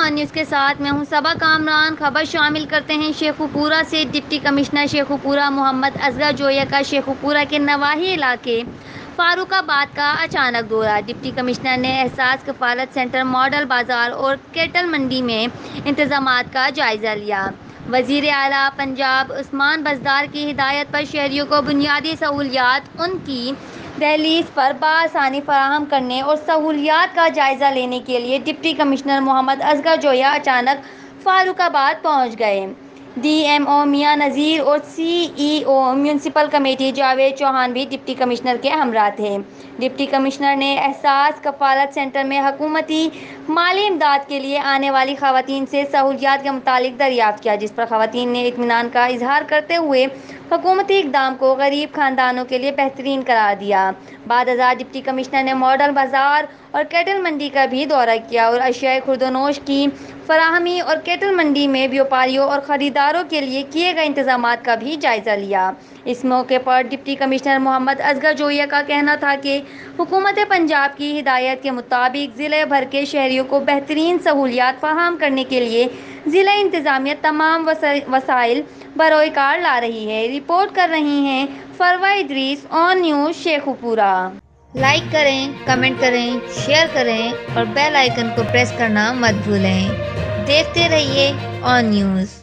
آن news کے ساتھ میں ہوں صبا کامران۔ خبر شامل کرتے ہیں شیخوپورہ سے۔ ڈپٹی کمشنر شیخوپورہ محمد اصغر جویہ کا شیخوپورہ کے نواحی علاقے فاروق آباد کا اچانک دورہ۔ ڈپٹی کمشنر نے احساس کفالت سینٹر، ماڈل بازار اور کیٹل منڈی میں انتظامات کا جائزہ لیا۔ وزیر اعلیٰ پنجاب عثمان بزدار کی ہدایت پر شہریوں کو بنیادی سہولیات ان کی دہلیز پر بآسانی فراہم کرنے اور سہولیات کا جائزہ لینے کے لیے ڈپٹی کمشنر محمد اصغر جویہ اچانک فاروق آباد پہنچ گئے۔ ڈی ایم او میاں نذیر اور سی ای او میونسپل کمیٹی جاوید چوہان بھی ڈپٹی کمشنر کے ہمراہ تھے۔ ڈپٹی کمشنر نے احساس کفالت سینٹر میں حکومتی مالی امداد کے لیے آنے والی خواتین سے سہولیات کے متعلق دریافت کیا، جس پر خواتین نے اطمینان کا اظہار کرتے ہوئے حکومتی اقدام کو غریب خاندانوں کے لیے بہترین قرار دیا۔ بعد ازاں ڈپٹی کمشنر نے ماڈل بازار اور کیٹل منڈی کا بھی دورہ کیا اور اشیاء خوردونوش کی فراہمی اور کیٹل منڈی میں بیوپاریوں اور خریداروں کے لیے کیے گئے انتظامات کا بھی جائزہ لیا۔ اس موقع پر ڈپٹی کمشنر محمد اصغر جویہ کا کہنا تھا کہ حکومت پنجاب کی ہدایت کے مطابق ضلع بھر کے شہریوں کو بہترین سہولیات فراہم کرنے کے لیے ضلع انتظامیہ تمام وسائل بروئے کار لا رہی ہے۔ رپورٹ کر رہی ہیں فروہ ادریس، آن نیوز شیخوپورہ۔ لائک کریں، کمنٹ کریں، شیئر کریں اور بیل آئیکن کو پریس کرنا مت بھولیں۔ دیکھتے رہیے آن نیوز۔